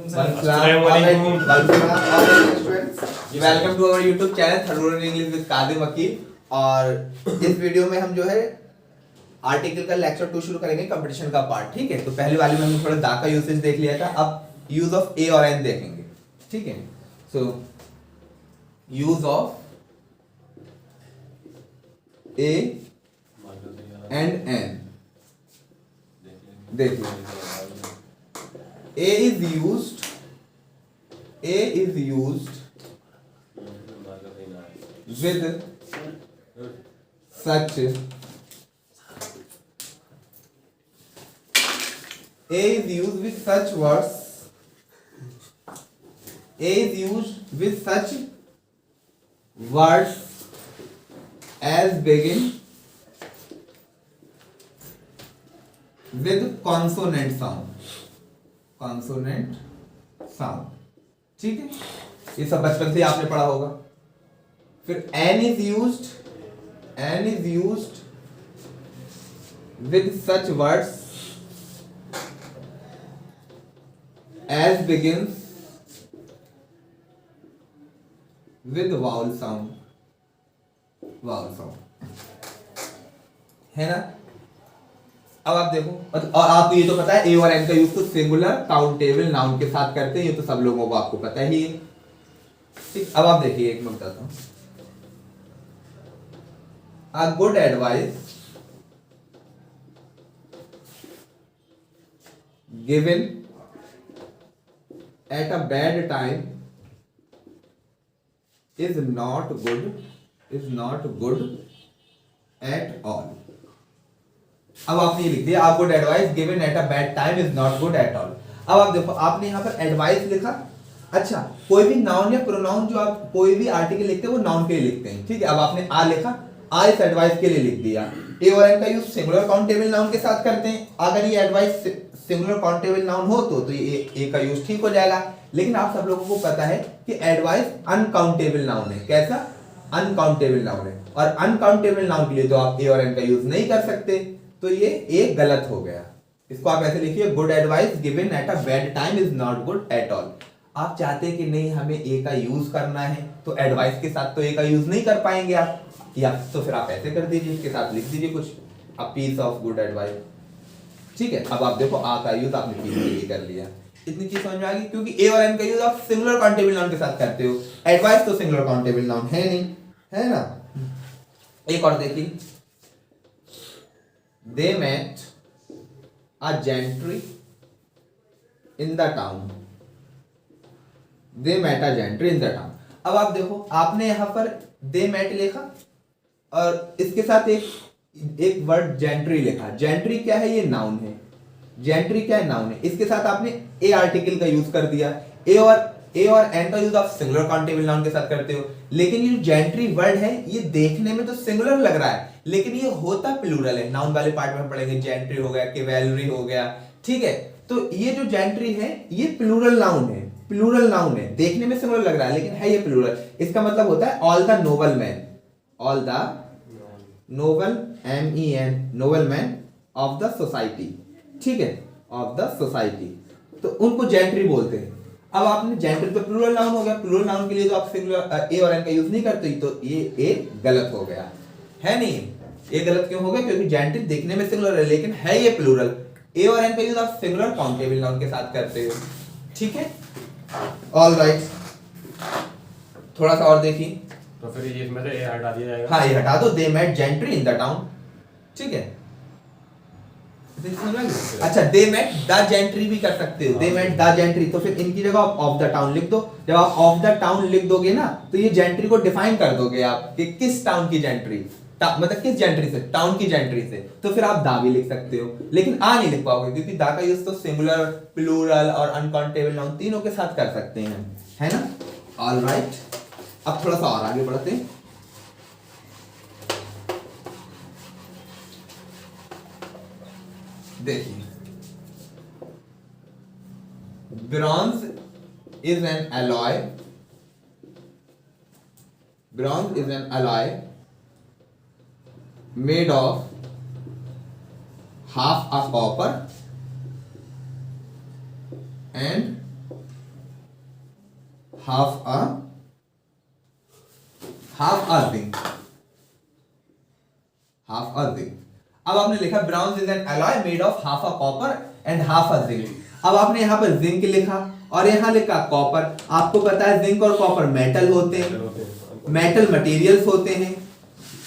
Welcome to our YouTube channel third English with Kadim Vakil. और इस video में हम जो है आर्टिकल का लेक्चर 2 शुरू करेंगे, कंपटीशन का पार्ट। ठीक है, तो पहले वाले में हमने थोड़ा दा का यूसेज देख लिया था, अब यूज ऑफ ए और एन देखेंगे। ठीक है, so use of A and an देखिए। A is used with such words. A is used with such words as begin with consonant sound. ठीक है, ये सब बचपन से आपने पढ़ा होगा। फिर an is used with such words as begins with vowel sound है ना। अब आप देखो, और आपको ये तो पता है ए और एन का यूज तो सिंगुलर काउंटेबल नाउन के साथ करते हैं, ये तो सब लोगों को आपको पता ही है। ठीक, अब आप देखिए, एक मैं बताता हूं। A good advice given at a bad time is not good at all. अब आपने ये लिख दिया, आप good advice given at a bad time is not good at all. अब आप देखो, आपने यहाँ पर एडवाइस लिखा। अच्छा, कोई भी नाउन या प्रोनाउन जो आप कोई भी आर्टिकल लिखते हैं वो नाउन के लिए लिखते हैं। ठीक है, अब आपने आ लिखा, आ इस एडवाइस के लिए लिख दिया। ए और एन का यूज सिंगुलर काउंटेबल नाउन के साथ करते हैं। अगर ये एडवाइस सिंगुलर काउंटेबल नाउन हो तो ये ए का यूज ठीक हो जाएगा। लेकिन आप सब लोगों को पता है कि एडवाइस अनकाउंटेबल नाउन है। कैसा? अनकाउंटेबल नाउन है, और अनकाउंटेबल नाउन के लिए तो आप ए और एन का यूज नहीं कर सकते, तो ये एक गलत हो गया। इसको आप ऐसे लिखिए, good advice given at a bad time is not good at all. आप चाहते हैं कि नहीं हमें ए का यूज करना है, तो एडवाइस के साथ तो ए का यूज नहीं कर पाएंगे आप, या तो फिर आप ऐसे कर दीजिए, इसके साथ लिख दीजिए कुछ, a piece of good advice. ठीक है, अब आप देखो, आ का यूज आपने पीस के लिए कर लिया। इतनी चीज समझ में आ गई, क्योंकि ए और एन का यूज आप सिंगुलर काउंटेबल नाउन के साथ करते हो। एडवाइस तो सिंगुलर काउंटेबल नाउन है नहीं, है ना। एक और देखिए, they met a gentry in the town. अब आप देखो, आपने यहां पर they met लिखा और इसके साथ एक वर्ड जेंट्री लिखा। जेंट्री क्या है? ये नाउन है। जेंट्री क्या है? नाउन है। इसके साथ आपने ए आर्टिकल का यूज कर दिया। ए और एन का यूज आप सिंगुलर काउंटेबल नाउन के साथ करते हो, लेकिन ये जेंट्री वर्ड है, ये देखने में तो सिंगुलर लग रहा है, लेकिन ये होता प्लूरल है। नाउन वाले पार्ट में हम पढ़ेंगे, जेंट्री हो गया, कैवेलरी हो गया। ठीक है, तो ये जो जेंट्री है ये प्लूरल नाउन है, देखने में सिंगुलर लग रहा है, लेकिन है ये प्लूरल। इसका मतलब होता है all the noble man, all the noble MEN noble man of the society. ठीक है, ऑफ द सोसाइटी, तो उनको जेंट्री बोलते हैं। अब आपने जेंट्री तो प्लूरल नाउन हो गया, प्लूरल नाउन के लिए तो आप सिंगुलर ए और एन का यूज नहीं करते, तो ये ए गलत हो गया, है नहीं। ये गलत क्यों हो गया? क्योंकि जेंट्री देखने में सिंगुलर है, लेकिन है ये प्लूरल। ए और एन का यूज आप सिंगुलर काउंटेबल नाउन के साथ करते हो। ठीक है, ऑल राइट। थोड़ा सा और देखिए, तो फिर ये इसमें से ए हटा दिया जाएगा। हाँ, ये हटा दो, they met gentry in the town. ठीक है, अच्छा, दे मेट द जेंट्री भी कर सकते हो, दे मेट द जेंट्री, तो फिर इनकी जगह आप ऑफ द टाउन लिख दो। जब आप ऑफ द टाउन लिख दोगे ना, तो ये जेंट्री को डिफाइन कर दोगे आप कि किस टाउन की जेंट्री, मतलब किस जेंट्री से, टाउन की जेंट्री से, तो फिर आप दा भी लिख सकते हो, लेकिन आ नहीं लिख पाओगे, क्योंकि दा का यूज तो सिंगुलर, प्लूरल और अनकाउंटेबल नाउन तीनों के साथ कर सकते हैं, है ना। ऑल राइट, अब थोड़ा सा और आगे बढ़ते हैं। देखिए, bronze is an alloy made of half a copper and half a zinc, half a zinc। अब आपने लिखा bronze is an alloy made of half a copper and half a zinc. अब आपने यहाँ पर जिंक लिखा और यहाँ लिखा कॉपर। आपको पता है जिंक और कॉपर मेटल होते हैं, मेटल मटेरियल्स होते हैं।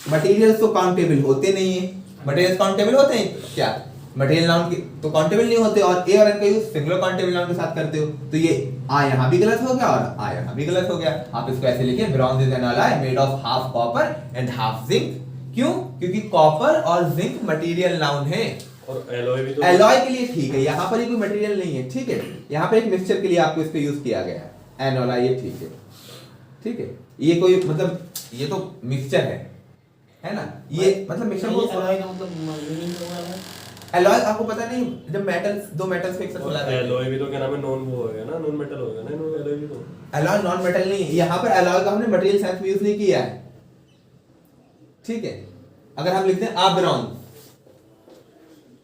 मटेरियल्स तो काउंटेबल होते नहीं है। मटेरियल्स काउंटेबल होते हैं क्या? मटेरियल नाउन के तो काउंटेबल नहीं होते, और ए और एन का यूज सिंगुलर काउंटेबल नाउन के साथ करते हो, तो ये आ यहाँ भी गलत हो गया और आ यहाँ भी गलत हो गया। आप इसको ऐसे लिखिए, bronze is an alloy made of half copper and half zinc. क्यों? क्योंकि कॉपर और जिंक मटेरियल नाउन है, और एलॉय भी तो एलॉय के लिए ठीक है, यहाँ पर ही कोई मटेरियल नहीं है, ठीक है। यहाँ पे एक मिक्सचर के लिए आपको इसको यूज किया गया है एनोला, ये ठीक है, ठीक है। ये कोई मतलब ये तो मिक्सचर है ना, ये मतलब मिक्सचर को एलॉय का मतलब मीनिंग क्या है? एलॉय आपको पता नहीं, जब मेटल्स दो मेटल्स को एक साथ मिला देते हैं। एलॉय भी तो क्या नाम है, नॉन वो हो गया ना, नॉन मेटल हो गया ना, नॉन एलॉय भी तो। एलॉय नॉन मेटल नहीं है, यहाँ पर एलॉय का हमने मटेरियल सेंस में यूज नहीं किया है, ठीक है। अगर हम लिखते हैं आ ब्रॉन्ज,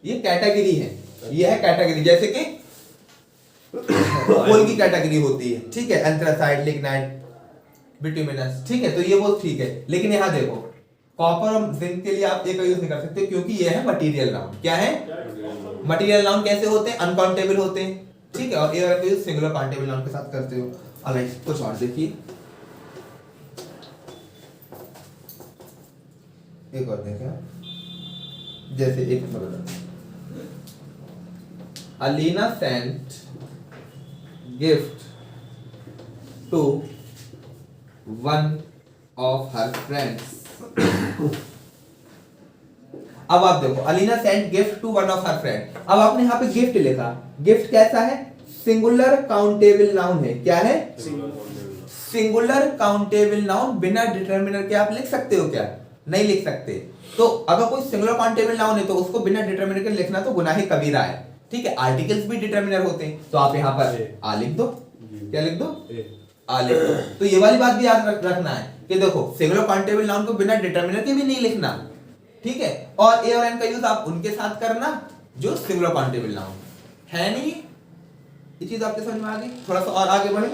ये कैटेगरी है, ये है कैटेगरी, जैसे कि कोल की कैटेगरी होती है, ठीक है, एंथ्रासाइट, लिग्नाइट, बिटुमिनस, ठीक है, तो ये वो ठीक है। लेकिन यहाँ देखो कॉपर और जिंक के लिए आप ए का यूज नहीं कर सकते, क्योंकि ये है मटेरियल नाउन। क्या है? मटेरियल नाउन कैसे होते हैं? अनकाउंटेबल होते हैं, ठीक है, और ए और यूज सिंगुलर काउंटेबल नाउन के साथ करते हो। ऑलराइट, कुछ और देखिए, एक और देखें, जैसे एक मतलब Alina sent gift to one of her friends। अब आप देखो, Alina sent gift to one of her friend. अब आपने यहाँ पे गिफ्ट लिखा, गिफ्ट कैसा है? सिंगुलर काउंटेबल नाउन है। क्या है? Singular countable noun. बिना डिटरमिनर के आप लिख सकते हो क्या? नहीं लिख सकते। तो अगर कोई सिंगुलर काउंटेबल नाउन है तो उसको बिना डिटरमिनर के लिखना तो गुनाह कबीरा है, ठीक है। आर्टिकल्स भी डिटरमिनर होते हैं, तो आप यहाँ पर आ लिख दो। क्या लिख दो? आ लिख दो। तो ये वाली बात भी याद रखना है कि देखो सिंगुलर काउंटेबल नाउन को बिना डिटरमिनर के भी नहीं लिखना, ठीक है। और ए और एन का यूज आप उनके साथ करना जो सिंगुलर काउंटेबल नाउन है। नहीं, ये चीज आपके समझ में आ गई? थोड़ा सा और आगे बढ़े,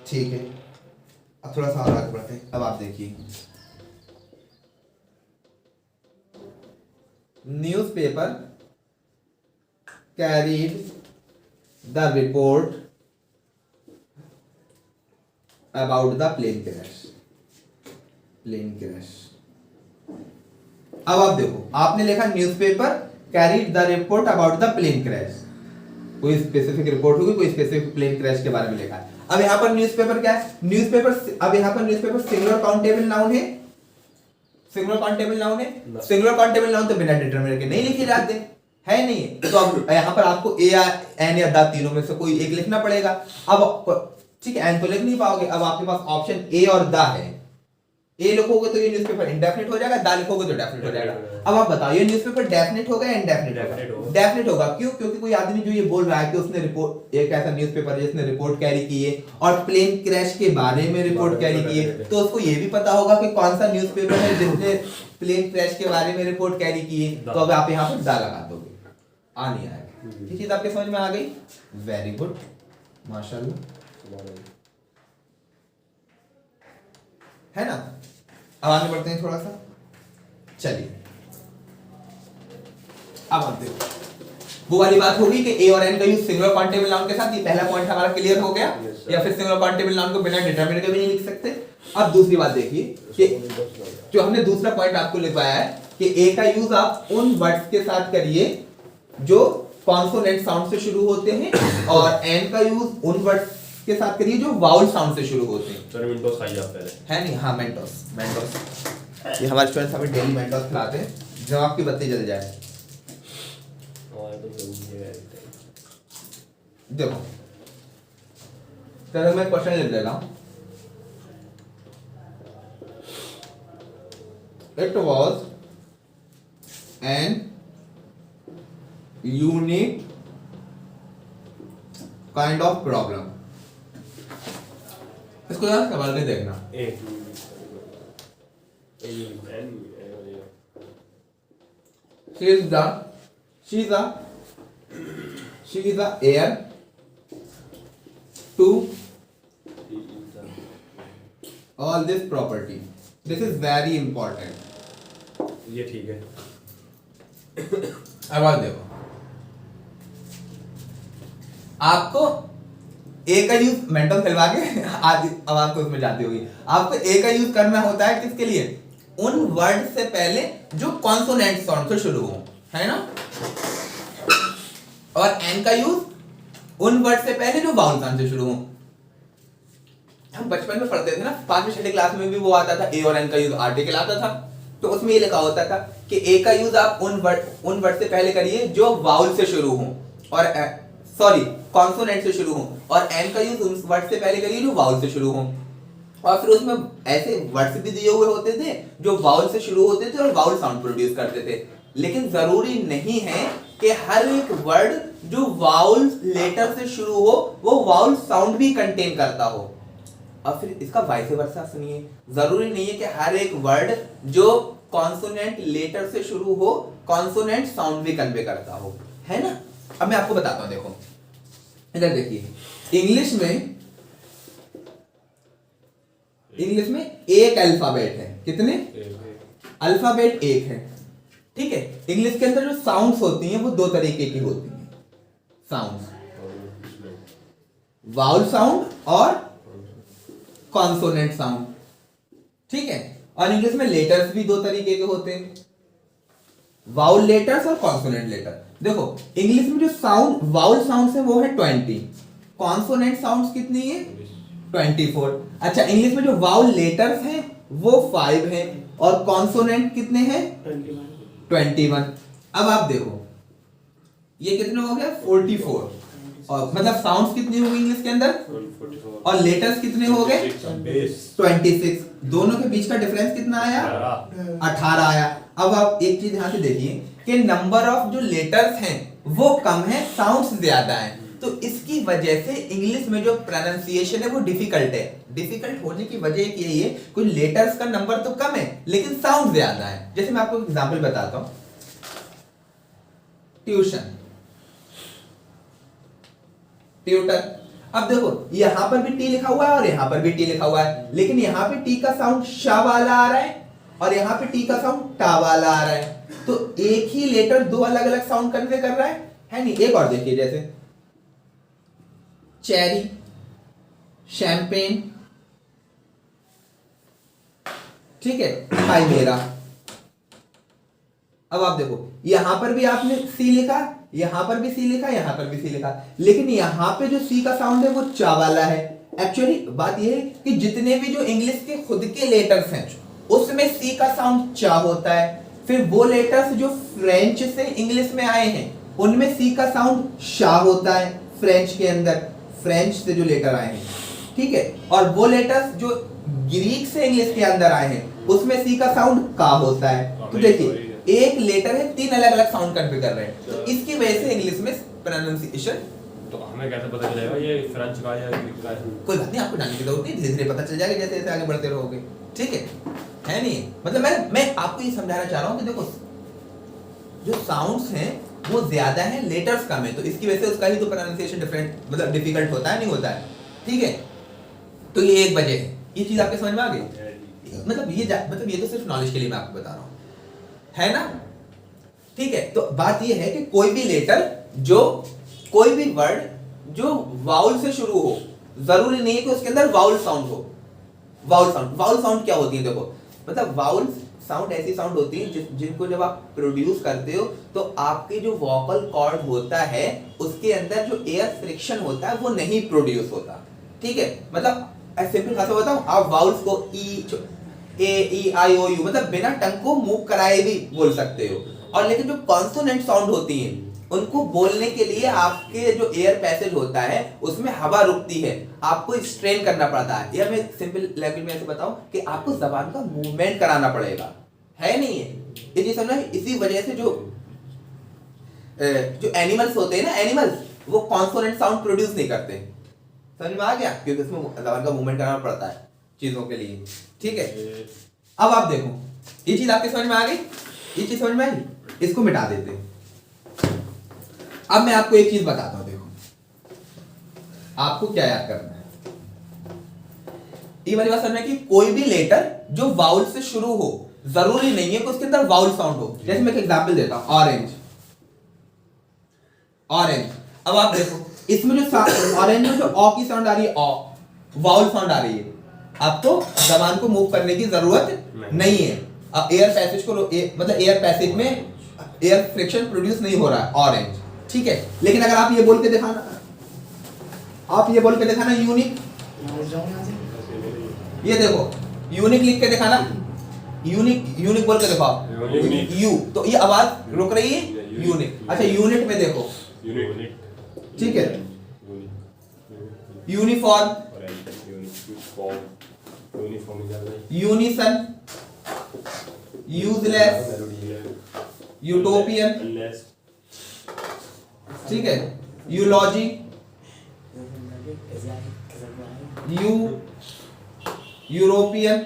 ठीक है। अब थोड़ा सा और आगे बढ़ते हैं। अब आप देखिए, newspaper carried the report about the plane crash। अब आप देखो, आपने लिखा newspaper carried the report about the plane crash. कोई स्पेसिफिक रिपोर्ट होगी, कोई स्पेसिफिक प्लेन क्रैश के बारे में लिखा है। अब यहाँ पर न्यूज़पेपर क्या है? न्यूज़पेपर, अब यहाँ पर न्यूज़पेपर सिंगुलर काउंटेबल नाउन है। सिंगुलर काउंटेबल नाउन है। सिंगुलर काउंटेबल नाउन तो बिना डिटरमिनर के नहीं लिखे जाते, है नहीं। तो अब यहाँ पर आपको ए या एन या द तीनों में से कोई एक लिखना पड़ेगा। अब ठीक है, एन तो लिख नहीं पाओगे। अब आपके पास ऑप्शन ए और द है। ए लिखोगे तो ये न्यूज़पेपर इंडेफिनिट हो जाएगा, दा लिखोगे तो डेफिनिट हो जाएगा। अब आप बताओ ये न्यूज़पेपर डेफिनिट होगा या इंडेफिनिट होगा? डेफिनिट होगा। क्यों? क्योंकि कोई आदमी जो ये बोल रहा है कि उसने रिपोर्ट, एक ऐसा न्यूज़पेपर है जिसने रिपोर्ट कैरी की है और प्लेन क्रैश के बारे में रिपोर्ट कैरी की है, तो उसको ये भी पता होगा कि कौन सा न्यूज़पेपर है जिसने प्लेन क्रैश के बारे में रिपोर्ट कैरी की है। तो अब आप यहाँ पर दा लगा दोगे, आ नहीं आएगा। ये चीज आपके समझ में आ गई? वेरी गुड, माशाल्लाह, है ना। अब आगे बढ़ते हैं थोड़ा सा, चलिए। अब आप देखो, वो वाली बात होगी कि ए और एन का यूज सिंगुलर काउंटेबल नाउन के साथ, ये पहला पॉइंट हमारा क्लियर हो गया। या फिर सिंगुलर काउंटेबल नाउन को बिना डिटरमिनर के भी नहीं लिख सकते। अब दूसरी बात देखिए कि जो हमने दूसरा पॉइंट आपको लिखवाया है कि ए का यूज आप उन वर्ड्स के साथ करिए जो कॉन्सोनेंट साउंड से शुरू होते हैं, और एन का यूज उन वर्ड्स के साथ करिए जो वाउल साउंड से शुरू होते हैं। चलो मेंटोस खाइए आप पहले, है नहीं? हाँ, मेंटोस। ये हमारे स्टूडेंट्स हमें डेली मेंटोस खिलाते हैं जब आपकी बत्ती जल जाए। तो जरूरी है। देखो, चलो मैं क्वेश्चन लिख देता हूं। It was an unique kind of problem. इसको यार सवाल में देखना। she is the heir to all this property, this is very important. ये ठीक है। अब और देखो, आपको ए का यूज मेंटल खिलवा के आज अब आपको उसमें जाती होगी, आपको ए का यूज करना होता है किसके लिए, उन वर्ड से पहले जो कॉन्सोनेंट साउंड से शुरू हो, है ना, और एन का यूज उन वर्ड से पहले जो वाउल साउंड से शुरू हो। हम बचपन में पढ़ते थे ना, 5वीं 6वीं क्लास में भी वो आता था, ए और एन का यूज आर्टिकल आता था, तो उसमें ये लिखा होता था कि ए का यूज आप उन वर्ड से पहले करिए जो वाउल से शुरू हो, और सॉरी कॉन्सोनेंट से शुरू हो, और एन का यूज उन वर्ड से पहले करिए जो वाउल से शुरू हो। और फिर उसमें ऐसे वर्ड्स भी दिए हुए होते थे जो वाउल से शुरू होते थे और वाउल साउंड प्रोड्यूस करते थे, लेकिन जरूरी नहीं है कि हर एक वर्ड जो वाउल लेटर से शुरू हो वो वाउल साउंड भी कंटेन करता हो। और फिर इसका वाइस वर्सा सुनिए, जरूरी नहीं है कि हर एक वर्ड जो कॉन्सोनेंट लेटर से शुरू हो कॉन्सोनेंट साउंड भी कन्वे करता हो, है ना। अब मैं आपको बताता हूं, देखो इधर देखिए, इंग्लिश में एक अल्फाबेट है, कितने अल्फाबेट एक है, ठीक है। इंग्लिश के अंदर जो साउंड्स होती हैं वो दो तरीके की होती हैं, साउंड्स, वाउल साउंड और कॉन्सोनेंट साउंड, ठीक है। और इंग्लिश में लेटर्स भी दो तरीके के होते हैं, वाउल लेटर्स और कॉन्सोनेंट लेटर। देखो इंग्लिश में जो साउंड वाउल साउंड है वो है 20, कॉन्सोनेंट साउंड्स कितनी है 24। अच्छा, इंग्लिश में जो वाउल लेटर्स हैं वो 5 हैं और कॉन्सोनेंट कितने हैं 21। अब आप देखो ये कितने हो गया 44, और मतलब साउंड्स कितनी होगी इंग्लिश के अंदर, 44 और लेटर्स कितने हो गए 26। दोनों के बीच का डिफरेंस कितना आया 18 आया। अब आप एक चीज ध्यान से देखिए कि नंबर ऑफ जो लेटर्स हैं वो कम है, साउंड्स ज्यादा हैं, तो इसकी वजह से इंग्लिश में जो प्रोनाउंसिएशन है वो डिफिकल्ट है। डिफिकल्ट होने की वजह एक यही है, कुछ लेटर्स का नंबर तो कम है लेकिन साउंड ज्यादा है। जैसे मैं आपको एग्जांपल बताता हूं, ट्यूशन, ट्यूटर। अब देखो यहां पर भी टी लिखा हुआ है और यहां पर भी टी लिखा हुआ है, लेकिन यहां पे टी का साउंड शा वाला आ रहा है और यहां पे टी का साउंड टा वाला आ रहा है, तो एक ही लेटर दो अलग अलग साउंड कन्वे कर रहा है नहीं। एक और देखिए, जैसे चेरी, शैंपेन, ठीक है, भाई मेरा। अब आप देखो यहां पर भी आपने सी लिखा, यहां पर भी सी लिखा, यहां पर भी सी लिखा, लेकिन यहां पे जो सी का साउंड है वो चा वाला है। एक्चुअली बात यह है कि जितने भी जो इंग्लिश के खुद के लेटर्स हैं उसमें सी का साउंड चा होता है, फिर वो लेटर्स जो फ्रेंच से इंग्लिश में आए हैं उनमें सी का साउंड शा होता है, फ्रेंच के अंदर फ्रेंच से जो लेटर आए हैं, ठीक है, और वो लेटर्स जो ग्रीक से इंग्लिश के अंदर आए हैं उसमें सी का साउंड का होता है। तो देखिए एक लेटर है, 3 अलग अलग साउंड कन्वे कर रहे हैं, तो इसकी वजह से इंग्लिश में प्रोनाउंसिएशन। तो हमें कैसे पता चलेगा ये फ्रेंच का या ग्रीक का है? कोई बात नहीं, आपको जानने की जरूरत नहीं, धीरे धीरे पता चल जाएगा जैसे जैसे आगे बढ़ते रहोगे, ठीक है नहीं। मतलब मैं आपको ये समझाना चाह रहा हूं कि देखो जो साउंड्स हैं वो ज्यादा है, लेटर्स कम है, तो इसकी वजह से उसका ही तो प्रोनाउंसिएशन डिफरेंट मतलब डिफिकल्ट होता है, नहीं होता है, ठीक है। तो ये एक वजह है, ये चीज आपके समझ में आ गई। मतलब ये तो सिर्फ नॉलेज के लिए मैं आपको बता रहा हूं, है ना, ठीक है। तो बात ये है कि कोई भी लेटर जो कोई भी वर्ड जो वाउल से शुरू हो, जरूरी नहीं है कि उसके अंदर वाउल साउंड हो। वाउल साउंड क्या होती है, देखो मतलब वाउल साउंड ऐसी साउंड होती है जिनको जब आप प्रोड्यूस करते हो तो आपके जो वोकल कॉर्ड होता है उसके अंदर जो एयर फ्रिक्शन होता है वो नहीं प्रोड्यूस होता, ठीक है। मतलब सिंपल खासा बताऊं, आप वाउल्स को ए आई ओ यू मतलब बिना टंग को मूव कराए भी बोल सकते हो, और लेकिन जो कॉन्सोनेंट साउंड होती हैं उनको बोलने के लिए आपके जो एयर पैसेज होता है उसमें हवा रुकती है, आपको स्ट्रेन करना पड़ता है। या मैं सिंपल लैंग्वेज में ऐसे बताऊं कि आपको जबान का मूवमेंट कराना पड़ेगा, है नहीं है ये चीज समझना। इसी वजह से जो एनिमल्स होते हैं ना, एनिमल्स वो कॉन्सोनेंट साउंड प्रोड्यूस नहीं करते, समझ में आ गया, क्योंकि उसमें जबान का मूवमेंट कराना पड़ता है चीजों के लिए, ठीक है। अब आप देखो ये चीज आपके समझ में आ गई, ये चीज समझ में आई, इसको मिटा देते हैं। अब मैं आपको एक चीज बताता हूं, देखो आपको क्या याद करना है। ये वाली बात समझना कि कोई भी लेटर जो वाउल से शुरू हो जरूरी नहीं है कि उसके अंदर वाउल साउंड हो। जैसे मैं एक एग्जांपल देता हूं, ऑरेंज, ऑरेंज। अब आप देखो इसमें जो ऑरेंज में जो ऑ की साउंड आ रही है, ऑ वाउल साउंड आ रही है, आपको जबान को मूव करने की जरूरत नहीं है। अब एयर पैसेज को मतलब एयर पैसेज में एयर फ्रिक्शन प्रोड्यूस नहीं हो रहा है, ऑरेंज, ठीक है। लेकिन अगर आप ये बोल के दिखाना, आप ये बोल के दिखाना यूनिक, ये देखो यूनिक लिख के दिखाना, यूनिक, यूनिक बोल के दिखाओ, यूनिक। यू, तो ये आवाज रुक रही है यूनिक। अच्छा यूनिट में देखो, ठीक है, यूनिफॉर्म, यूनिसन, यूजलेस, यूटोपियन, ठीक है, यूलॉजी, यू, यूरोपियन,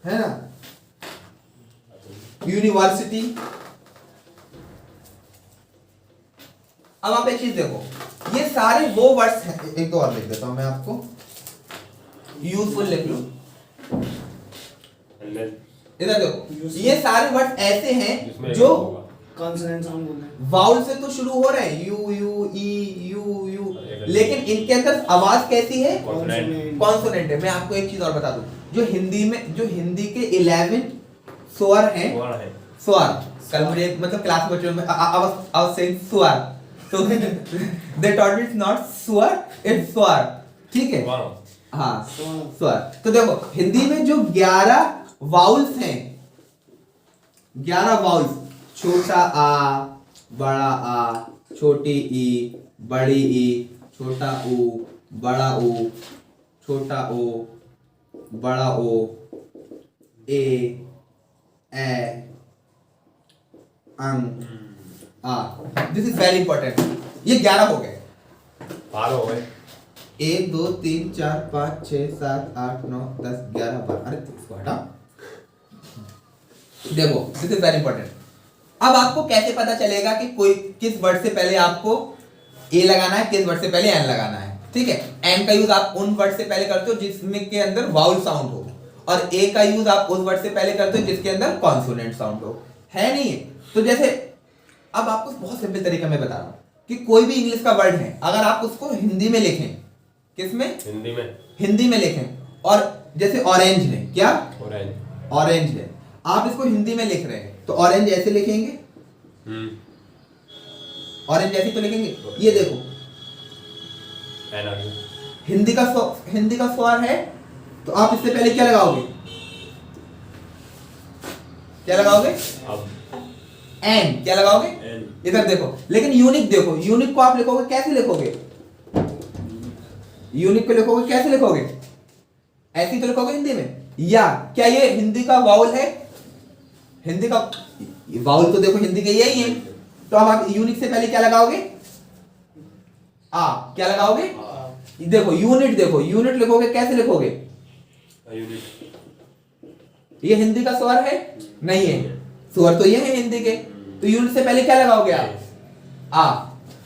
है ना, यूनिवर्सिटी। अब आप एक चीज देखो, ये सारे वो वर्ड्स हैं, एक दो और लिख देता हूं मैं आपको, यूजफुल लिख लो, इधर देखो, ये सारे वर्ड ऐसे हैं जो कॉन्सोनेंट साउंड बोलते हैं, वाउल से तो शुरू हो रहे हैं, you you E U you, लेकिन इनके अंदर आवाज कैसी है, कॉन्सोनेंट है। मैं आपको एक चीज और बता दूं, जो हिंदी के 11 स्वर हैं, स्वर, कल मुझे मतलब क्लास बच्चों में I was saying स्वर, तो they taught me it's not स्वर, it's स्वर, ठीक है, हाँ स्वर। तो देखो हिंदी में जो 11 वाउल्स हैं, 11 वाउल्स, छोटा आ, बड़ा आ, छोटी ई, बड़ी ई, छोटा ऊ, बड़ा ऊ, छोटा ओ, बड़ा ओ, ए अंग, आ। This is very important. ये 11 हो गए, 12 हो गए, 1 2 3 4 5 6 7 8 9 10 11 12। अरे इसको हटा, देखो दिस इज वेरी इंपॉर्टेंट। अब आपको कैसे पता चलेगा कि कोई किस वर्ड से पहले आपको ए लगाना है, किस वर्ड से पहले एन लगाना है, ठीक है। एन का यूज आप उन वर्ड से पहले करते हो जिसमें के अंदर वाउल साउंड हो, और ए का यूज आप उस वर्ड से पहले करते हो जिसके अंदर कॉन्सोनेंट साउंड हो, है नहीं है। तो जैसे अब आपको बहुत सिंपल तरीका मैं बता रहा हूं कि कोई भी इंग्लिश का वर्ड है, अगर आप उसको हिंदी में लिखें, किसमें, हिंदी में लिखें, और जैसे ऑरेंज है, क्या ऑरेंज है, आप इसको हिंदी में लिख रहे हैं तो ऑरेंज ऐसे लिखेंगे, ऑरेंज ऐसे तो लिखेंगे। ये देखो हिंदी का स्वर है, तो आप इससे पहले क्या लगाओगे, क्या लगाओगे, एन, क्या लगाओगे, इधर देखो। लेकिन यूनिक देखो, यूनिक को आप लिखोगे कैसे लिखोगे, यूनिक को लिखोगे कैसे लिखोगे, ऐसे ही तो लिखोगे हिंदी में, या क्या ये हिंदी का वाउल है, हिंदी का वाउल तो देखो हिंदी के यही है, तो अब आप यूनिक से पहले क्या लगाओगे, आ, क्या लगाओगे, देखो यूनिट, देखो यूनिट लिखोगे कैसे लिखोगे, ये हिंदी का स्वर है, नहीं है, स्वर तो ये है हिंदी के, तो यूनिट से पहले क्या लगाओगे आप, आ,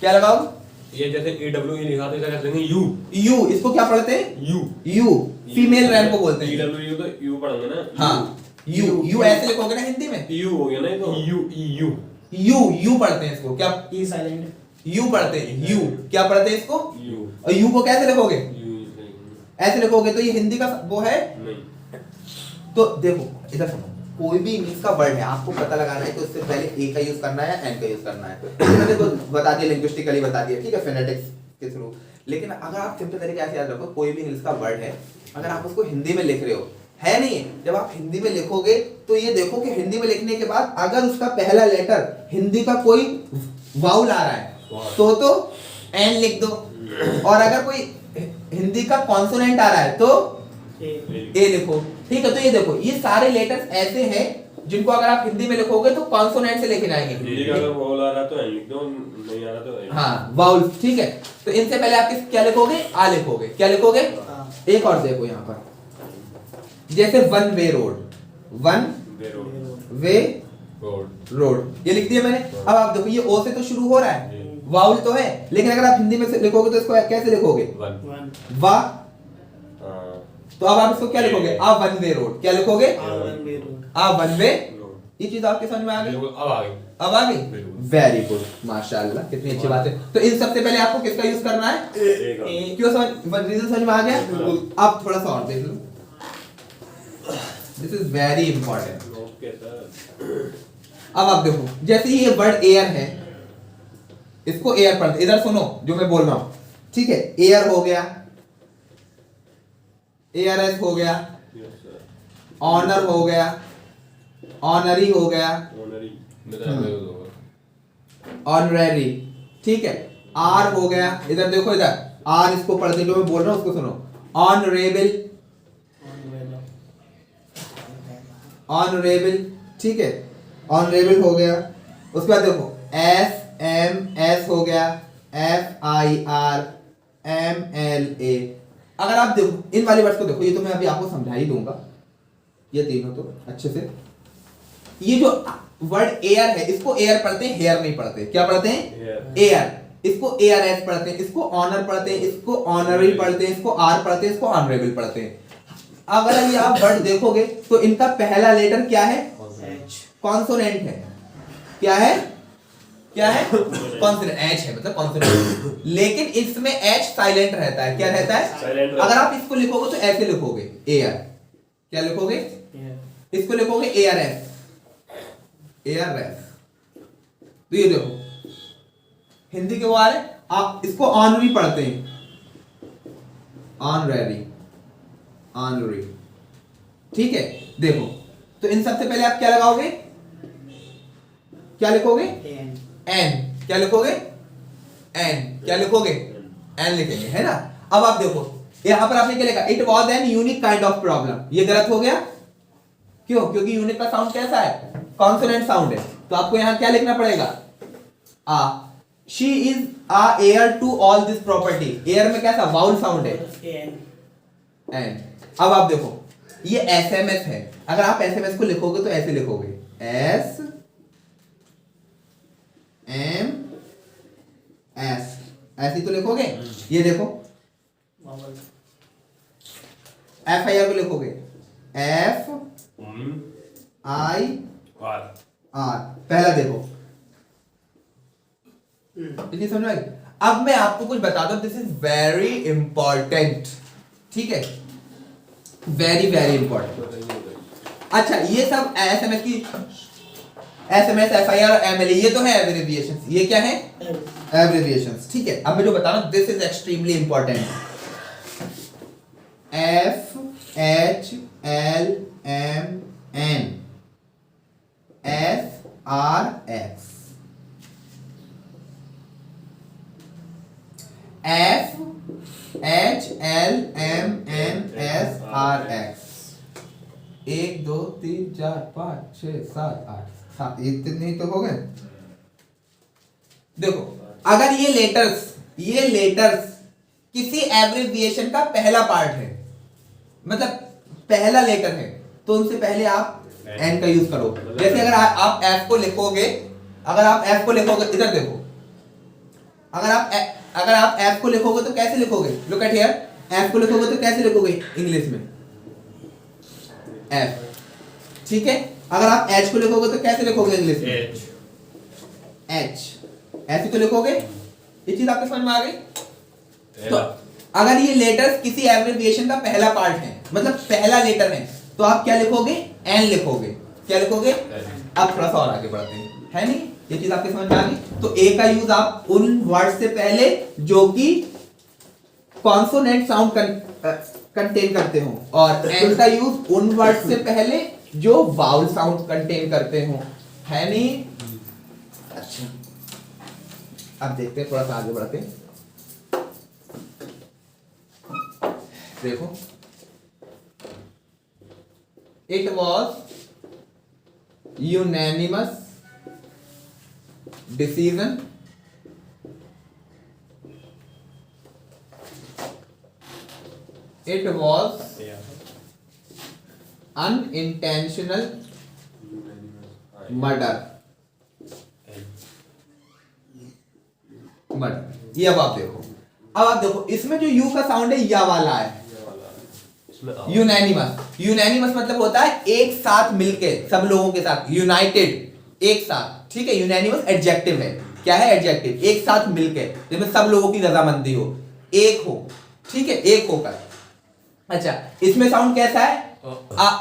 क्या लगाओगे, ये जैसे EWE लिखा तो इसे कैसे लिखेंगे, यू, यू, इसको क्या पढ़ते हैं, यू, यू, फीमेल रैम को बोलते हैं, EWE तो यू पढ़ेंगे ना, हाँ, यू, यू ऐसे लिखोगे ना हिंदी में, यू हो गया ना, ये तो यू, यू पढ़ते हैं इसको, क्या ई साइलेंट, यू पढ़ते हैं, यू, क्या पढ़ते हैं इसको, यू, और यू को कैसे लिखोगे, यू ऐसे लिखोगे, तो ये हिंदी का वो है। नहीं, तो देखो इधर सुनो, कोई भी इंग्लिश का वर्ड है, आपको पता लगाना है कि उससे पहले ए का यूज करना है या एन का यूज करना है। तो मैंने तो बता दिया, लिंग्विस्टिकली बता दिया, ठीक है, फोनेटिक्स के थ्रू। लेकिन अगर आप सिंपल तरीके से याद रखो, कोई भी इंग्लिश का वर्ड है, अगर आप उसको हिंदी में लिख रहे हो, है नहीं, जब आप हिंदी में लिखोगे तो ये देखो कि हिंदी में लिखने के बाद अगर उसका पहला लेटर हिंदी का कोई वाउल आ रहा है तो एन लिख दो, और अगर कोई हिंदी का कॉन्सोनेंट आ रहा है तो ए लिखो, ठीक है। तो ये देखो, ये सारे लेटर्स ऐसे हैं जिनको अगर आप हिंदी में लिखोगे तो कॉन्सोनेंट से लेके आएंगे, हिंदी का अगर वाउल आ रहा तो एन लिख दो, नहीं आ रहा तो ए, हाँ वाउल, ठीक है। तो इनसे पहले आप क्या लिखोगे, आ लिखोगे, क्या लिखोगे, एक और देखो यहाँ पर, जैसे one way road, one way road, ये लिख दिया मैंने। अब आप देखो ये ओ से तो शुरू हो रहा है, वाउल तो है, लेकिन अगर आप हिंदी में से लिखोगे तो इसको कैसे लिखोगे? वन। वन। वा। हाँ। तो अब आप इसको क्या लिखोगे? आ वन वे रोड। क्या लिखोगे? आ वन वे रोड। आ वन वे। रोड। ये चीज आपके समझ में आ गई? बिल्कुल, अब आ गई। अब आ गई? बिल्कुल। वेरी गुड, माशाल्लाह, कितनी अच्छी बात है। तो इन सबसे पहले आपको किसका यूज करना है? एक और। ए। क्यों समझ, रीजन समझ में आ गया? बिल्कुल। आप थोड़ा सा और देख लो, this is very important. Okay sir. अब आप देखो, जैसे ही ये वर्ड एयर है, इसको एयर पढ़ते, इधर सुनो जो मैं बोल रहा हूं, ठीक है? एयर हो गया, एयरएस हो गया, यस सर। ऑनर हो गया, ऑनरी हो गया, ऑनरी। मेरा यूज होगा। ऑनरेरी, ठीक है? आर हो गया, इधर देखो, इधर आर, इसको पढ़ते जो मैं बोल रहा हूं उसको सुनो। ऑनरेबल, ऑनरेबल, ठीक है? ऑनरेबल हो गया। उसके बाद देखो एस एम एस हो गया, F I R M L A. अगर आप देखो इन वाले वर्ड्स को देखो, ये तो मैं अभी आपको समझा ही दूंगा, ये तीनों तो अच्छे से। ये जो वर्ड एयर है, इसको एयर पढ़ते हैं, हेयर नहीं पढ़ते। क्या पढ़ते हैं? एयर। इसको एयर एस पढ़ते हैं, इसको ऑनर पढ़ते हैं, इसको ऑनरी पढ़ते हैं, इसको आर पढ़ते हैं, इसको ऑनरेबल पढ़ते हैं। अगर ये आप वर्ड देखोगे तो इनका पहला लेटर क्या है? एच। कॉन्सोनेंट है। क्या है? क्या है? कॉन्सोनेंट, एच है, मतलब कॉन्सोनेंट। लेकिन इसमें एच साइलेंट रहता है। क्या रहता है? साइलेंट। अगर आप इसको लिखोगे तो ऐसे लिखोगे, एयर। क्या लिखोगे? इसको लिखोगे एयर एस, एयर एस। तो ये देखो, हिंदी के वो आ रहे, आप इसको ऑनरी पढ़ते हैं, ऑनरेरी, ऑनरी, ठीक है? देखो, तो इन सबसे पहले आप क्या लगाओगे? क्या लिखोगे? एन। एन। क्या लिखोगे? एन। क्या लिखोगे? एन लिखेंगे, है ना? अब आप देखो, यहां पर आपने क्या लिखा? It was an unique kind of problem. ये गलत हो गया। क्यों? क्योंकि यूनिक का साउंड कैसा है? कॉन्सोनेंट साउंड है। तो आपको यहां क्या लिखना पड़ेगा? आ। She is a heir to all this property. Heir में कैसा वाउल साउंड है? एन। एन। अब आप देखो, ये एसएमएस है। अगर आप एसएमएस को लिखोगे तो ऐसे लिखोगे, एस एम एस, ऐसे तो लिखोगे। ये देखो, वावल। एफ आई आर को लिखोगे, एफ आई आर। आर। पहला देखो, इतनी समझ में आई? अब मैं आपको कुछ बता दूं, दिस इज वेरी इंपॉर्टेंट, ठीक है? Very very important. अच्छा, ये सब एसएमएस की, एसएमएस, एफआईआर, एमएलए, ये तो है एब्रिविएशंस। ये क्या है? एब्रिविएशंस, ठीक है? अब मैं जो बता रहा हूं, this is extremely important. F H L M N S R X, F H L M N S R X. 1 2 3 4 5 6 7 8, हाँ, इतने तो हो गए। देखो, अगर ये लेटर्स किसी एब्रिविएशन का पहला पार्ट है, मतलब पहला लेटर है, तो उनसे पहले आप एन का यूज करो। जैसे अगर आप एफ को लिखोगे, अगर आप एफ को लिखोगे, इधर देखो, अगर आप एफ को लिखोगे तो कैसे लिखोगे? लुक एट हियर, एफ को लिखोगे तो कैसे लिखोगे इंग्लिश में? एफ, ठीक है? अगर आप एच को लिखोगे तो कैसे लिखोगे इंग्लिश में? एच। एच। ऐसे तो लिखोगे। ये चीज आपको समझ में आ गई? तो एला। अगर ये लेटर्स किसी एब्रिविएशन का पहला पार्ट है, मतलब पहला लेटर है, तो आप क्या लिखोगे? एन लिखोगे। क्या लिखोगे? अब थोड़ा सा और आगे बढ़ते हैं, है नहीं? ये चीज आपके समझ में आ गई? तो ए का यूज आप उन वर्ड से पहले जो कि कॉन्सोनेंट साउंड कंटेन करते हो, और एन का यूज उन वर्ड से पहले जो वाउल साउंड कंटेन करते हो, है नहीं? अच्छा, अब देखते हैं, थोड़ा सा आगे बढ़ते हैं। देखो, it was unanimous decision it was unintentional murder. Murder. ये अब आप देखो, अब आप देखो इसमें जो यू का साउंड है या वाला है, ये वाला इसमें यूनैनिमस। यूनैनिमस मतलब होता है एक साथ मिलके, सब लोगों के साथ, यूनाइटेड, एक साथ, ठीक है। यूनैनिमस एडजेक्टिव है, क्या है एडजेक्टिव, एक साथ मिलके, जिसमें सब लोगों की रजामंदी हो, एक हो, ठीक है, एक होकर। अच्छा, इसमें साउंड कैसा है,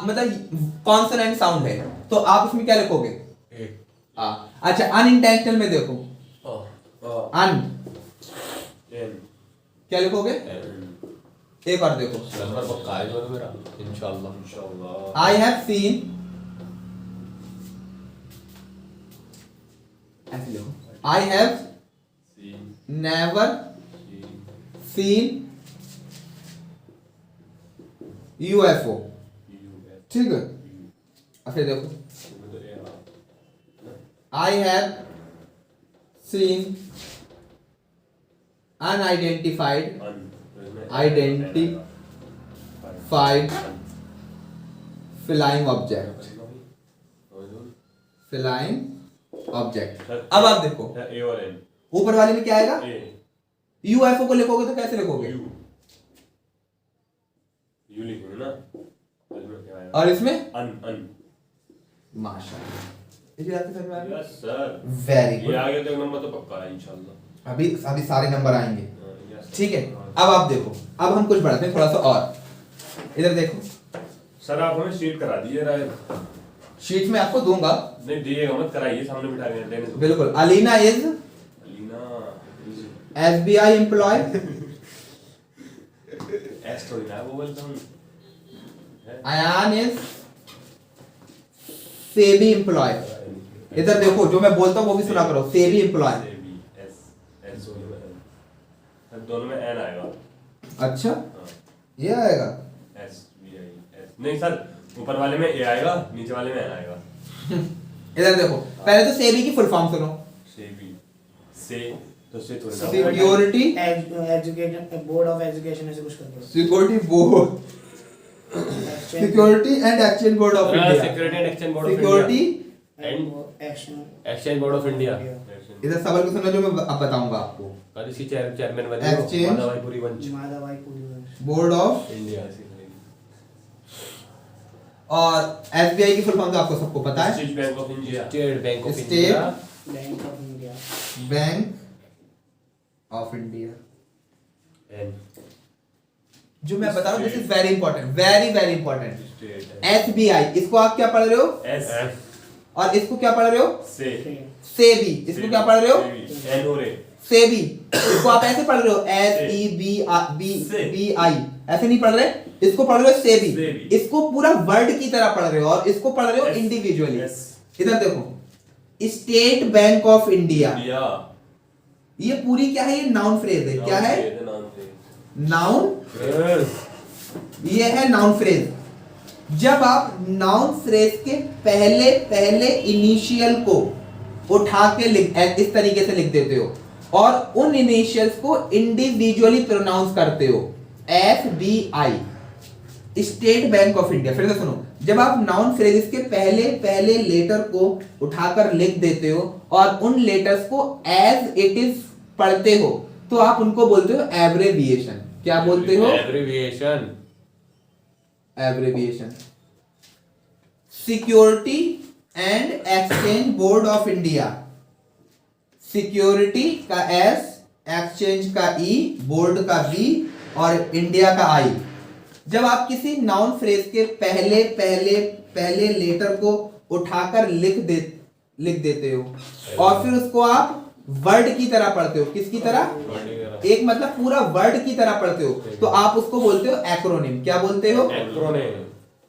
मतलब कॉन्सोनेंट साउंड है, तो आप इसमें क्या लिखोगे, एक अच्छा अनइंटेंशनल में देखो, अन एन क्या लिखोगे, एक बार देखो, नंबर पक्का है जो मेरा इंशाल्लाह इंशाल्लाह। आई हैव सीन, ऐसे लिखो, I have seen never seen seen UFO, U ठीक है। अब फिर देखो, तो a I have seen unidentified identified flying object, flying object. अब आप देखो ए और एन, ऊपर वाले में क्या आएगा, ए यूएफओ को लिखोगे तो कैसे लिखोगे, यू यू लिखेंगे ना, इसमें क्या आएगा, और इसमें अन अन। माशाल्लाह, इसी बात समझ में आ गया, यस सर, वेरी ये गुड। आगे तो एक नंबर तो पक्का है इंशाल्लाह। अभी अभी सारे नंबर आएंगे, यस ठीक है। अब आप देखो, अब हम कुछ बढ़ाते हैं थोड़ा सा और, इधर देखो, सर आप हमें शीट करा दिए राय, शीट में आपको दूंगा, नहीं दिएगा मत, कराइए, सामने बिठा के लेने दो। बिल्कुल। Alina is Alina SBI employ, एस थोड़ी ना वो बोलता हूँ। Ayan is SEBI employ. इधर देखो, जो मैं बोलता हूँ वो भी सुना करो, सेबी एम्प्लॉय। एस एस दोनों में एन आएगा। अच्छा, हाँ, ये आएगा, एस बी आई एस नहीं सर, ऊपर वाले में ए आएगा, नीचे वाले में एन आएगा। इधर देखो, पहले तो सेबी की फुल फॉर्म सुनो, से भी से तो से थोड़ी ना security education board of education ऐसे कुछ कर दो। Security board, security and exchange board of India, security and exchange board of security and action exchange board of India. इधर सवाल को सुनो जो मैं अब बताऊंगा आपको, कल इसकी चेयरमैन बनी Exchange माधवाईपुरी वंश माधवाई पूरी बोर्ड ऑफ, इंडिया। और एसबीआई की फुल फॉर्म तो आपको सबको पता है, state bank of India, state bank of State India, bank of India. Bank of India. And जो मैं बता रहा हूँ this is very important, very very important. State SBI, इसको आप क्या पढ़ रहे हो, एस और इसको क्या पढ़ रहे हो, से सेबी, इसको क्या पढ़ रहे हो, एन और ए सेबी, इसको आप ऐसे पढ़ रहे हो, एस ई बी आई, ऐसे नहीं पढ़ रहे, इसको पढ़ रहे हो सेबी, सेबी। इसको पूरा वर्ड की तरह पढ़ रहे हो, और इसको पढ़ रहे हो Yes. इंडिविजुअली। Yes. इधर देखो, state bank of India, India, ये पूरी क्या है, ये नाउन फ्रेज है, क्या है, नाउन, ये है नाउन फ्रेज। जब आप नाउन फ्रेज के पहले पहले इनिशियल को उठा के लिख, इस तरीके से लिख देते हो, और उन इनिशियल्स को इंडिविजुअली प्रोनाउंस करते हो, S B I, state bank of India. फिर से सुनो, जब आप नाउन फ्रेजेस के पहले पहले लेटर को उठाकर लिख देते हो और उन लेटर्स को एज इट इज पढ़ते हो, तो आप उनको बोलते हो एब्रेविएशन। क्या बोलते हो, abbreviation, एब्रेविएशन। Security and exchange board of India, security का एस, एक्सचेंज का ई, बोर्ड का बी, और इंडिया का आई। जब आप किसी नाउन फ्रेज के पहले पहले पहले लेटर को उठाकर लिख देते हो, और फिर उसको आप वर्ड की तरह पढ़ते हो, किसकी तरह, एक मतलब पूरा वर्ड की तरह पढ़ते हो, तो आप उसको बोलते हो एक्रोनिम। क्या बोलते हो,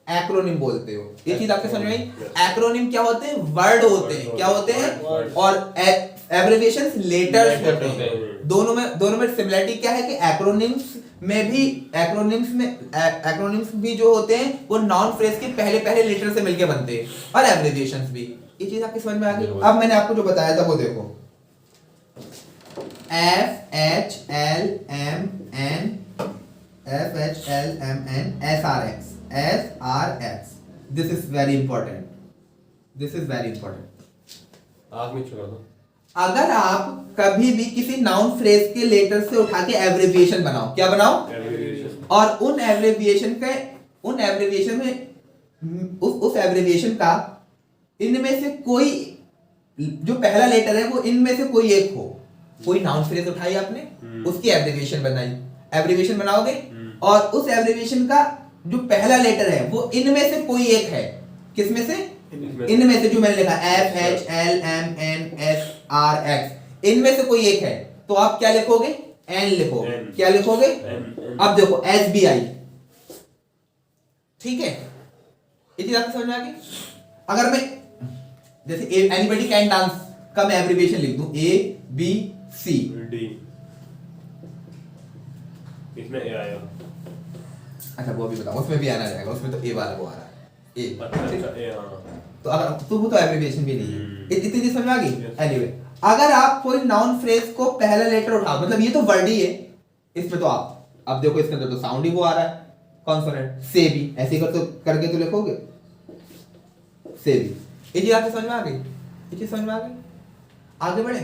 एक्रोनिम बोलते हो। ये चीज आपके समझ में आई। एक्रोनिम क्या होते हैं, वर्ड होते हैं, क्या होते हैं, और एब्रिविएशंस लेटर्स होते हैं। दोनों में सिमिलरिटी क्या है कि एक्रोनिम्स भी जो होते हैं वो नाउन फ्रेज के पहले पहले लेटर से मिलके बनते हैं, और एब्रिविएशंस भी। ये चीज आपकी समझ में आ गई। अब मैंने आपको जो बताया था वो देखो, F H L M N S R X. This is very important. आग में छुड़ा दो। अगर आप कभी भी किसी नाउन फ्रेज के लेटर से उठा के एब्रिविएशन बनाओ, क्या बनाओ, और उन एब्रिविएशन में उस एब्रिविएशन का इनमें से कोई जो पहला लेटर है वो इनमें से कोई एक हो, कोई नाउन फ्रेज उठाई आपने, उसकी एब्रिविएशन बनाई, एब्रिविएशन बनाओगे और उस एब्रिविएशन का जो पहला लेटर है वो इनमें से कोई एक है, किसमें से, इनमें से जो मैंने लिखा F H L M N S R X, इनमें से कोई एक है, तो आप क्या लिखोगे, एन लिखोगे, क्या लिखोगे, अब देखो एस बी आई, ठीक है, इतनी बात समझ में आ गई। अगर मैं जैसे एनीबॉडी कैन डांस का मैं एब्रिविएशन लिख दूं ए बी सी डी, इसमें ए आएगा, अच्छा वो अभी बताओ, उसमें भी आना जाएगा, उसमें तो ए वाला वो आ रहा है ए, अच्छा ए, हाँ तो अगर तो वो तो एब्रिविएशन भी नहीं है, इतनी चीज समझ में आ गई। एनीवे अगर आप कोई नाउन फ्रेज को पहला लेटर उठाओ, मतलब ये तो वर्ड ही है, इसमें तो आप अब देखो इसके अंदर तो साउंड ही वो आ रहा है, कॉन्सोनेंट से भी ऐसे कर तो करके तो लिखोगे से भी, ये चीज आपको समझ में आ गई, ये चीज समझ में आ गई, आगे बढ़े।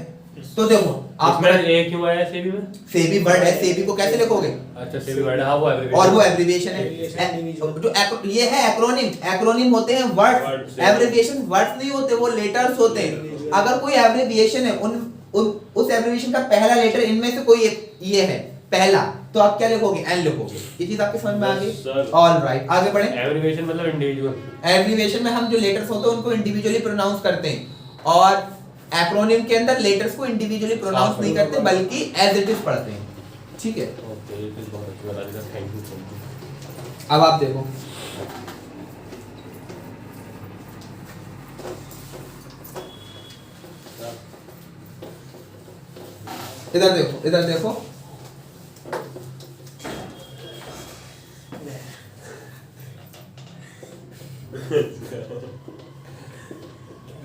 तो देखो आप इसमें ए क्यों आया सेबी में, सेबी वर्ड है, सेबी को कैसे लिखोगे, अच्छा सेबी वर्ड, हाँ वो एब्रिविएशन, और वो एब्रिविएशन है, Abbreviation, जो ये है एक्रोनिम, एक्रोनिम होते हैं वर्ड, Words, एब्रिविएशन वर्ड्स नहीं होते, वो लेटर्स होते हैं। अगर कोई एब्रिविएशन है उस एब्रिविएशन का पहला लेटर इनमें से कोई एक ये है पहला, तो आप क्या लिखोगे, एन लिखोगे, ये चीज आपके समझ में आ गई, ऑल राइट, आगे बढ़े। एब्रिविएशन मतलब इंडिविजुअल, एब्रिविएशन में हम जो लेटर्स होते हैं उनको इंडिविजुअली प्रोनाउंस करते हैं, और एक्रोनिम के अंदर लेटर्स को इंडिविजुअली प्रोनाउंस नहीं करते बल्कि एज इट इज पढ़ते हैं, ठीक है। ओके ये चीज बहुत अच्छी बता दी सर, थैंक यू। अब आप देखो इधर देखो, इधर देखो,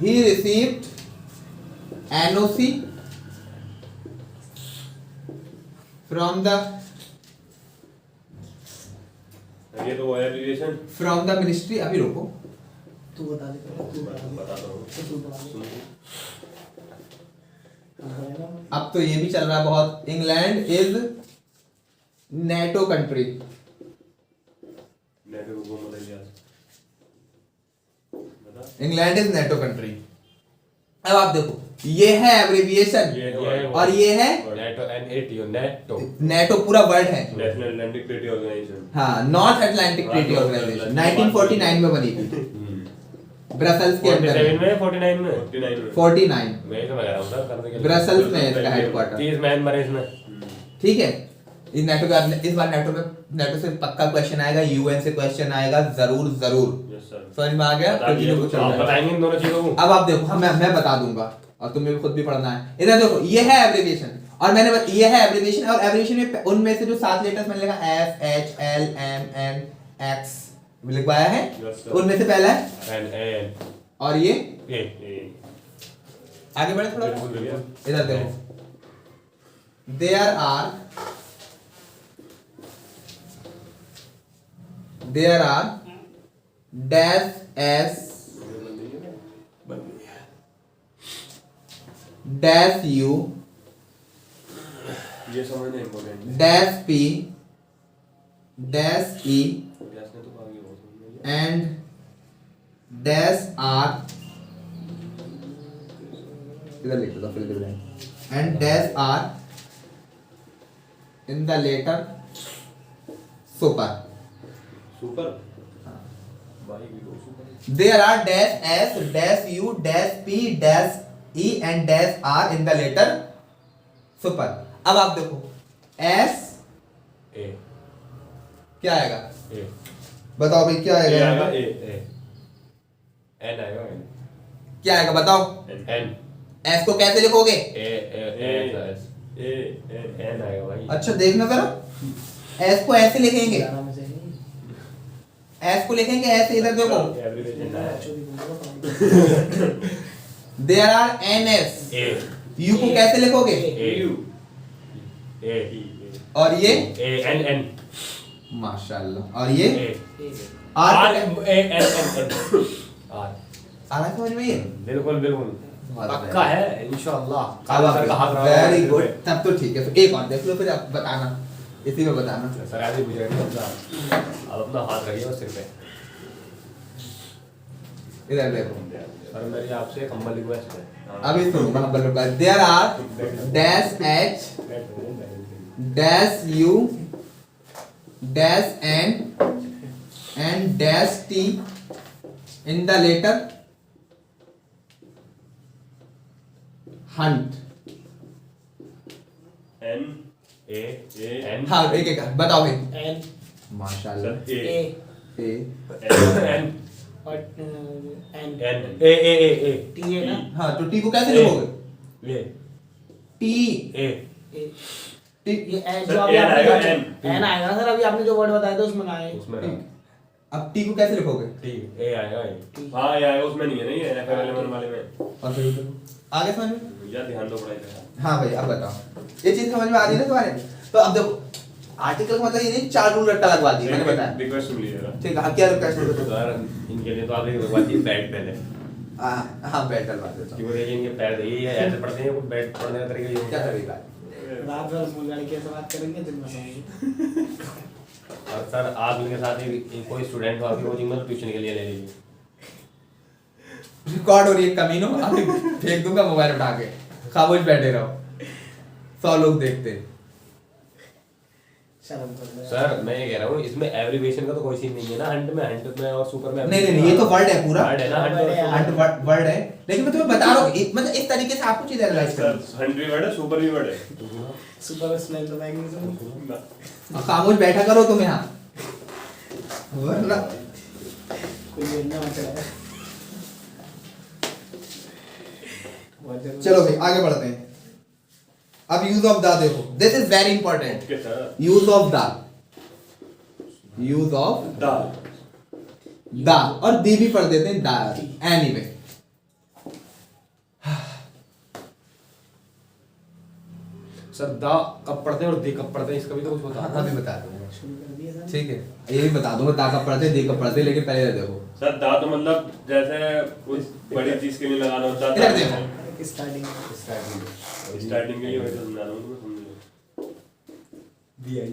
he received NOC from the ये तो वो है एब्रिविएशन, ministry, अभी रुको, तू बता दे पहले, तू बता दे, बताता हूँ, तू बता दे, अब तो ये भी चल रहा है बहुत, England is NATO country, NATO को मतलब यार बता, इंग्लैंड इज नेटो कंट्री। अब आप देखो ये है एब्रिविएशन और ये है नेटो, NATO, नेटो, नेटो पूरा वर्ड है, नेशनल अटलांटिक ट्रीटी ऑर्गेनाइजेशन, हाँ, नॉर्थ अटलांटिक ट्रीटी ऑर्गेनाइजेशन 1949 में बनी थी, ब्रसल्स के अंदर 47 में, 49 में, 49 मैं समझ रहा हूँ सर, करने के लिए ब्रसल्स में है इसका हेडक्वार्टर, 30 मैन मरे इसमें, ठीक है। इस नेटो का इस बार नेटो से पक्का क्वेश्चन आएगा, यूएन से क्वेश्चन आएगा, जरूर जरूर, यस सर, समझ में आ गया, बताइए, कुछ चल आप रहा है। बताएंगे इन दोनों चीजों को, अब आप देखो, हम मैं बता दूंगा और तुम्हें भी खुद भी पढ़ना है। इधर देखो ये है एब्रिविएशन, और ये है एब्रिविएशन, और एब्रिविएशन में उनमें से जो 7 लेटर्स मैंने लिखा F H L M N X लिखवाया है, Yes, sir. उनमें से पहला है एन और ये ए आगे बढ़े थोड़ा, बिल्कुल बिल्कुल, इधर देखो there are dash S dash U ये समझना इम्पोर्टेंट है, dash P dash E class में तो आगे बहुत समझना है, and dash r इधर लिख दो फिर इधर and dash r in the letter super, super भाई भी दो super, there are dash s dash u dash p dash e and dash r in the letter super। अब आप देखो s ए क्या आएगा, ए बताओ भाई क्या ए आएगा, आएगा, ए एन आएगा, एन क्या आएगा बताओ, एन s को कैसे लिखोगे, एस ए एन आएगा भाई, अच्छा देखना जरा, s को ऐसे लिखेंगे, 11 में से नहीं, s को लिखेंगे ऐसे, इधर देखो एब्रिविएशन है, बच्चों की बोलो, there are ns, A u को कैसे लिखोगे, ए ए और ये एन एन माशाल्लाह, और ये A, R R A N N R आ रहा है समझ में ये, बिल्कुल बिल्कुल, पक्का है इंशाल्लाह। अब काला सर का हाथ आप रहा वेरी गुड, तब तो ठीक है। फिर एक और देख लो, फिर आप बताना, इसी में बताना। सर ऐसे पूछ रहे थे अब अपना हाथ रखिए बस सिर पे। इधर देखो, सर मेरी आपसे एक हम्बल रिक्वेस्ट है। अभी सुनो मैं बल्लू का। There are dash H dash U dash N dash T in the letter hunt. N A A N हाँ एक एक बताओ भाई। एन माशाल्लाह। Sir A A A N और एन एन ए टी है ना हाँ तो टी को कैसे ए। लिखोगे? A T A A T ये एन सर, जो अभी एन आपने आएगा, जो- एन। एन आएगा सर। अभी आपने जो वर्ड बताया था उसमें ना आए उसमें ठीक। अब टी को कैसे लिखोगे? टी ए आएगा ए। टी हाँ ये आएगा, उसमें नहीं है, नहीं है एफ वाले में। और फिर आगे समझ में? भैया ध्यान दो पढ़ाई पे। हाँ भाई अब बताओ, ये चीज समझ में आ रही है ना तुम्हारे? तो अब देखो, आर्टिकल का मतलब ये नहीं 4 रूल रट्टा लगवा दिए मैंने बताया। रिक्वेस्ट सुन लीजिएगा। ठीक है, हाँ क्या रिक्वेस्ट होगा? सर इनके लिए तो आप एक बात ये बैट पहले हाँ बैठ डलवा देता हूँ। क्योंकि देखिए इनके पैर देखिए ये ऐसे पड़ते हैं, कुछ बैट पड़ने का तरीका ये क्या होता है। तरीका है? रात भर मूल लड़के से बात करेंगे दिन में सोएंगे। और सर आप इनके साथ ही कोई स्टूडेंट हो आपकी कोचिंग में तो ट्यूशन के लिए ले लीजिए। रिकॉर्ड हो रही है कमीनो, अभी फेंक दूंगा मोबाइल उठा के, खामोश बैठे रहो, 100 लोग देखते हैं। शर्म कर लो। सर मैं ये कह रहा हूँ इसमें एब्रिविएशन का तो कोई सीन नहीं है ना, हंट में और सुपर में। नहीं नहीं नहीं, ये तो वर्ड है पूरा, वर्ड है ना Word है। हंट वर्ड है, लेकिन मैं तुम्हें बता रहा हूँ मतलब इस तरीके से आपको चीज एनालाइज सर करना। हंट भी वर्ड है, सुपर भी वर्ड है। सुपर स्मेल तो मैग्नीशियम और खामोश बैठा करो तुम यहाँ, वरना कोई लेना मत रहा है। चलो भाई आगे बढ़ते हैं। अब यूज ऑफ द देखो, this is very important. Okay sir. Use of the, use of dal. The और दी भी पढ़ देते हैं द, एनीवे। सर दा कब पढ़ते हैं और दे कब पढ़ते हैं इसका भी तो कुछ बता दो। अभी बता दूंगा, शुरू कर दिया सर। ठीक है, ये भी बता दूंगा दा कब पढ़ते दी कब पढ़ते, लेकिन पहले देखो सर दा तो मतलब जैसे कुछ बड़ी चीज के लिए लगाना होता है। इधर देखो। स्टार्टिंग स्टार्टिंग के लिए वही तो समझा रहा हूँ तुम्हें, समझ लो। दी आई